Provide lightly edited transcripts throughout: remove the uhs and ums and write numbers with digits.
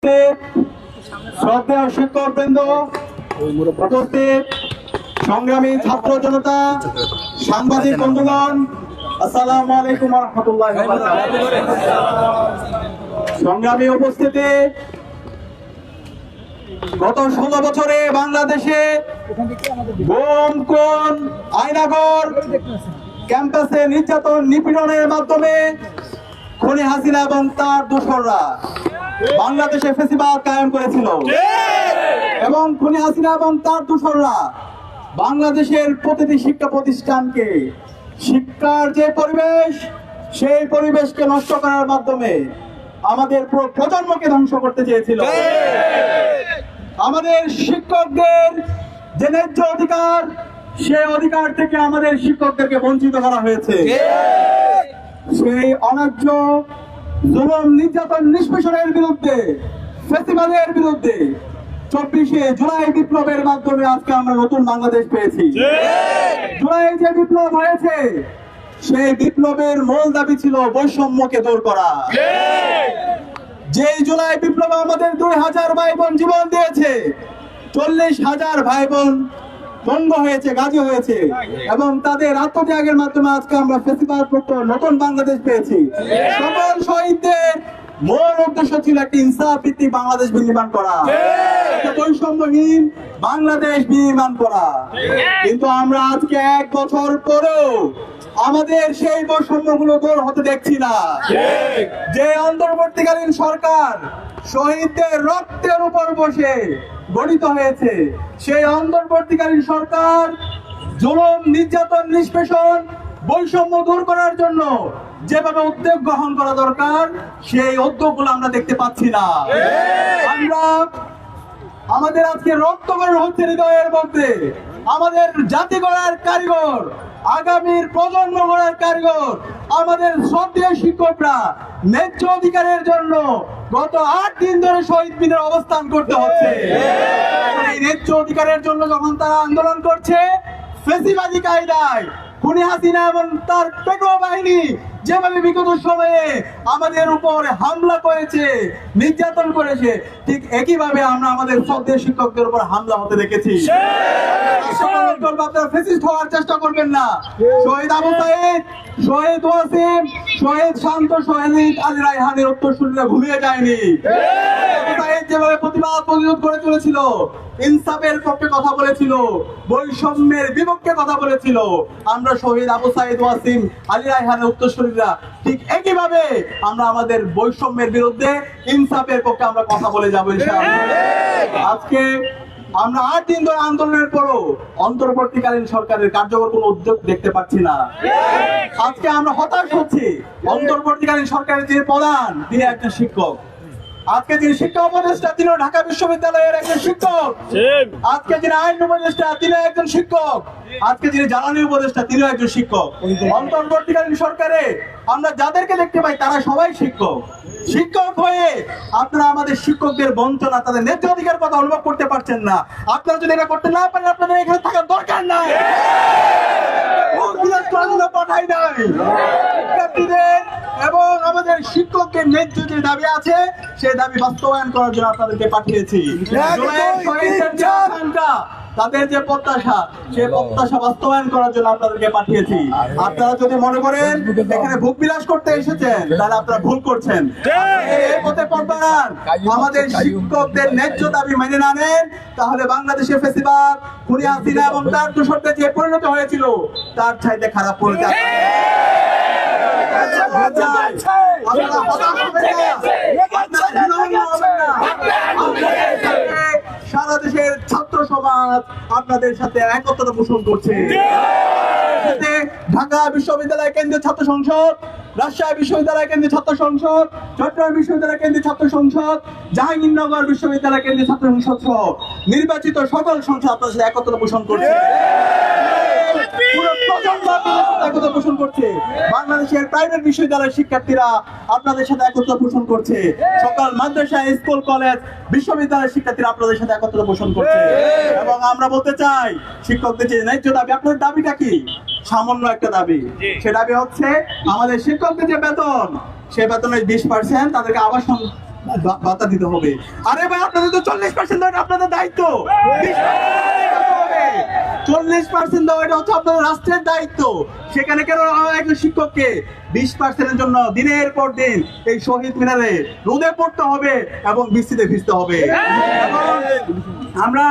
উপস্থিত শ্রদ্ধেয় শিক্ষকবৃন্দ, উপস্থিত সংগ্রামী ছাত্র জনতা, সাংবাদিক বন্ধুগণ, আসসালামু আলাইকুম ওয়া রাহমাতুল্লাহি ওয়া বারাকাতুহু। সংগ্রামী উপস্থিতি, গত 16 বছরে বাংলাদেশে গুম, খুন, আয়নাঘর, ক্যাম্পাসে নির্যাতন নিপীড়নের মাধ্যমে খুনি হাসিনা এবং তার দোসররা বাংলাদেশে ফ্যাসিবাদ কায়েম করেছিল এবং খুনি হাসিনা এবং তার দোসররা বাংলাদেশের প্রতিটি শিক্ষা প্রতিষ্ঠানকে, শিক্ষার যে পরিবেশ, সেই পরিবেশকে নষ্ট করার মাধ্যমে আমাদের পুরো প্রজন্মকে ধ্বংস করতে চেয়েছিল। আমাদের শিক্ষকদের যে ন্যায্য অধিকার, সেই অধিকার থেকে আমাদের শিক্ষকদেরকে বঞ্চিত করা হয়েছে। সেই অন্যায্য জুলুম, নির্যাতন, নিষ্পেষণের বিরুদ্ধে, ফ্যাসিবাদের বিরুদ্ধে 24শে জুলাই বিপ্লবের মাধ্যমে আজকে আমরা নতুন বাংলাদেশ পেয়েছি। জুলাই যে বিপ্লব হয়েছে, সেই বিপ্লবের মূল দাবি ছিল বৈষম্যকে দূর করা। যে জুলাই বিপ্লব আমাদের 2000 ভাই বোন জীবন দিয়েছে, 40,000 ভাই বোন বঙ্গ হয়েছে, গাজী হয়েছে এবং তাদের আত্মত্যাগের মাধ্যমে আজকে আমরা ফ্যাসিবাদ মুক্ত নতুন বাংলাদেশ পেয়েছি। সকল শহীদদের মূল উদ্দেশ্য ছিল একটি ইনসাফ ভিত্তিক বাংলাদেশ বিনির্মাণ করা, বৈষম্যহীন বাংলাদেশ বিনির্মাণ করা। কিন্তু আমরা আজকে 1 বছর পরেও আমাদের সেই বৈষম্যগুলো দূর হতে দেখছি না। যে অন্তর্বর্তীকালীন সরকার শহীদদের রক্তের উপর বসে গঠিত হয়েছে, সেই অন্তর্বর্তীকালীন সরকার জুলুম, নির্যাতন, নিষ্পেষণ, বৈষম্য দূর করার জন্য যেভাবে উদ্যোগ গ্রহণ করা দরকার, সেই উদ্যোগগুলো আমরা দেখতে পাচ্ছি না। আমরা আমাদের আজকে রক্তকরণ হচ্ছে হৃদয়ের মধ্যে। আমাদের জাতি গড়ার কারিগর, আগামীর প্রজন্ম গড়ার কারিগর আমাদের শ্রদ্ধেয় শিক্ষকরা ন্যায্য অধিকারের জন্য গত 8 দিন ধরে শহীদ মিনারে অবস্থান করতে হচ্ছে। এই ন্যায্য অধিকারের জন্য যখন তারা আন্দোলন করছে, ফ্যাসিবাদী কায়দায় খুনি হাসিনা এবং তার পেটোয়া বাহিনী যেভাবে বিগত সময়ে আমাদের উপর হামলা করেছে, নির্যাতন করেছে, ঠিক একইভাবে আমরা আমাদের শ্রদ্ধেয় শিক্ষকদের উপর হামলা হতে দেখেছি। আপনারা ফ্যাসিস্ট হওয়ার চেষ্টা করবেন না। শহীদ আবু সাইদ, শহীদ ওয়াসিম, শহীদ শান্ত, শহীদ আলী রায়হানের উত্তরসূরিরা ঘুমিয়ে যায়নি। যেভাবে প্রতিবাদ প্রতিরোধ করে চলেছিল, ইনসাফের পক্ষে কথা বলেছিল, বৈষম্যের বিপক্ষে কথা বলেছিল, আমরা শহীদ আবু সাইদ, ওয়াসিম, আলী রায়হানের উত্তরসূরিরা ঠিক একইভাবে আমরা আমাদের বৈষম্যের বিরুদ্ধে, ইনসাফের পক্ষে আমরা কথা বলে যাবো ইনশাআল্লাহ। আজকে আমরা 8 দিন ধরে আন্দোলনের পরও অন্তর্বর্তীকালীন সরকারের কার্যকর কোনো উদ্যোগ দেখতে পাচ্ছি না। আজকে আমরা হতাশ হচ্ছি। অন্তর্বর্তীকালীন সরকারের যে প্রধান, তিনি একজন শিক্ষক। আজকে যিনি শিক্ষা উপদেষ্টা, তিনি ঢাকা বিশ্ববিদ্যালয়ের একজন শিক্ষক। আজকে যিনি আইন উপদেষ্টা, তিনি একজন শিক্ষক। আজকে যিনি জ্বালানি উপদেষ্টা, তিনিও একজন শিক্ষক। অন্তর্বর্তীকালীন সরকারে আমরা যাদেরকে দেখতে পাই, তারা সবাই শিক্ষক। শিক্ষক হয়ে আপনারা আমাদের শিক্ষকদের বঞ্চনা, তাদের ন্যায্য অধিকার কথা অনুভব করতে পারছেন না। আপনারা যদি এটা করতে না পারেন, আপনাদের এখানে থাকার দরকার নাই। পাঠাই নাই শিক্ষার্থীদের এবং আমাদের শিক্ষকদের ন্যায্য যে দাবি আছে, সেই দাবি বাস্তবায়ন করার জন্য আপনাদেরকে পাঠিয়েছি। তাদের যে প্রত্যাশা, সেই প্রত্যাশা বাস্তবায়ন করার জন্য আপনাদেরকে পাঠিয়েছি। আপনারা যদি মনে করেন এখানে ভোগ বিলাস করতে এসেছেন, তাহলে আপনারা ভুল করছেন। আমাদের শিক্ষকদের ন্যায্য দাবি মেনে না নেন, তাহলে বাংলাদেশে ফ্যাসিবাদ, খুনি হাসিনা এবং তার দোসরদের যে পরিণত হয়েছিল, তার চাইতে খারাপ পরিণতি সারা দেশের ছাত্র সমাজ আপনাদের সাথে একত্রতা পোষণ করছে। ঢাকা বিশ্ববিদ্যালয় কেন্দ্রীয় ছাত্র সংসদ, রাজশাহী বিশ্ববিদ্যালয় কেন্দ্রীয় ছাত্র সংসদ, চট্টগ্রাম বিশ্ববিদ্যালয় কেন্দ্রীয় ছাত্র সংসদ, জাহাঙ্গীরনগর বিশ্ববিদ্যালয় কেন্দ্রীয় ছাত্র সংসদ সহ নির্বাচিত সকল সংসদ আপনাদের সাথে একত্রতা পোষণ করছে। বাংলাদেশের প্রাইভেট বিশ্ববিদ্যালয়ের শিক্ষার্থীরা আপনাদের সাথে একত্র পোষণ করছে। সকল মাদ্রাসা, স্কুল, কলেজ, বিশ্ববিদ্যালয়ের শিক্ষার্থীরা আপনাদের সাথে একত্র পোষণ করছে। এবং আমরা বলতে চাই, শিক্ষকদের যে ন্যায্য দাবি, আপনাদের দাবিটা কি? সামান্য একটা দাবি। সে দাবি হচ্ছে আমাদের শিক্ষকদের যে বেতন, সেই বেতনের 20% তাদেরকে আবাসন ভাতা দিতে হবে। আরে ভাই আপনাদের তো 40% দেওয়া আপনাদের দায়িত্ব, 40% দেওয়া এটা হচ্ছে আপনাদের রাষ্ট্রের দায়িত্ব। সেখানে কেন একজন শিক্ষককে 20%-এর জন্য দিনের পর দিন এই শহীদ মিনারে রোদে পড়তে হবে এবং বৃষ্টিতে ভিজতে হবে? এবং আমরা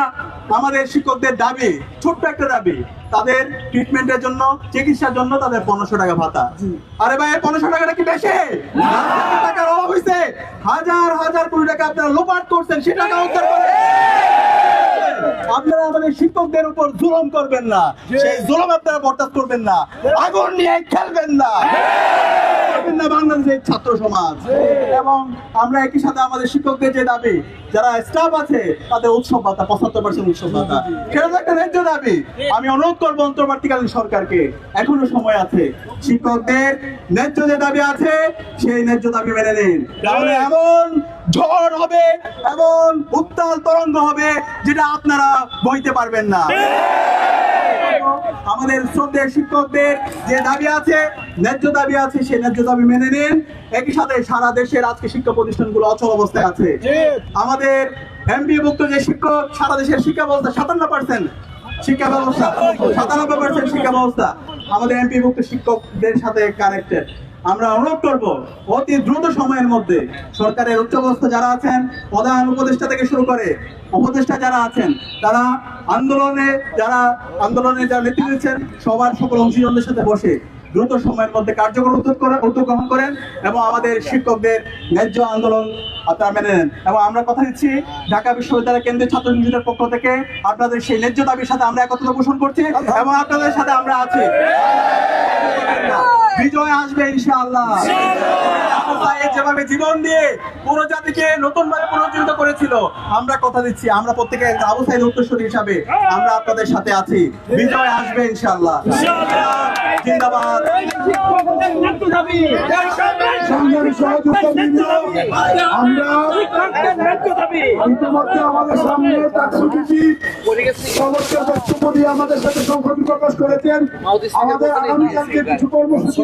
আমাদের শিক্ষকদের দাবি, ছোট্ট একটা দাবি, তাদের ট্রিটমেন্টের জন্য, চিকিৎসার জন্য তাদের 1500 টাকা ভাতা। আরে ভাই 1500 টাকাটা কি বেশি? টাকার অভাব হয়েছে, হাজার হাজার কোটি টাকা আপনারা লোপাট করছেন, সে টাকা উদ্ধার করে আপনারা আমাদের শিক্ষকদের উপর জুলুম করবেন না, সেই জুলুম আপনারা বরদাস্ত করবেন না, আগুন নিয়ে খেলবেন না বাংলাদেশের ছাত্র সমাজ। এবং আমরা একই সাথে আমাদের শিক্ষকদের যে দাবি, যারা স্টাফ আছে তাদের উৎসব ভাতা 75% উৎসব ভাতা, সেটা তো একটা ন্যায্য দাবি। আমি অনুরোধ করবো অন্তর্বর্তীকালীন সরকারকে, এখনো সময় আছে, শিক্ষকদের ন্যায্য যে দাবি আছে সেই ন্যায্য দাবি মেনে নিন, তাহলে এমন ঝড় হবে, এমন উত্তাল তরঙ্গ হবে যেটা আপনারা বইতে পারবেন না। আমাদের শ্রদ্ধেয় শিক্ষকদের যে দাবি আছে, ন্যায্য দাবি আছে, সেই ন্যায্য দাবি মেনে নিন। একই সাথে সারা দেশের আজকে শিক্ষা প্রতিষ্ঠানগুলো অচল অবস্থায় আছে। আমাদের এমপিভুক্ত যে শিক্ষক, সারা দেশের শিক্ষা ব্যবস্থা 57% শিক্ষা ব্যবস্থা, 97% শিক্ষা ব্যবস্থা আমাদের এমপিভুক্ত শিক্ষকদের সাথে কানেক্টেড। আমরা অনুরোধ করব অতি দ্রুত সময়ের মধ্যে সরকারের উচ্চপদস্থ যারা আছেন, প্রধান উপদেষ্টা থেকে শুরু করে উপদেষ্টা যারা আছেন, তারা যারা নেতৃত্ব দিচ্ছেন, সবার সকল অংশীজনদের সাথে বসে দ্রুত সময়ের মধ্যে কার্যকর উদ্যোগ গ্রহণ করেন এবং আমাদের শিক্ষকদের ন্যায্য আন্দোলন আপনারা মেনে নেন। এবং আমরা কথা দিচ্ছি, ঢাকা বিশ্ববিদ্যালয় কেন্দ্রীয় ছাত্র সংসদের পক্ষ থেকে আপনাদের সেই ন্যায্য দাবির সাথে আমরা একত্র পোষণ করছি এবং আপনাদের সাথে আমরা আছি। বিজয় আসবে ইনশাআল্লাহ। যেভাবে জীবন দিয়ে পুরো জাতিকে নতুন ভাবে পুনর্জীবিত করেছিল, আমরা কথা দিচ্ছি, আমরা প্রত্যেকে আবু সাঈদ উত্তরসূরি হিসাবে আমরা আপনাদের সাথে আছি। বিজয় আসবে ইনশাআল্লাহ। জিন্দাবাদ। ইতিমধ্যে আমাদের সামনে আমাদের সাথে সংহতি প্রকাশ করেছেন। আমাদের আগামীকালকে কিছু কর্মসূচি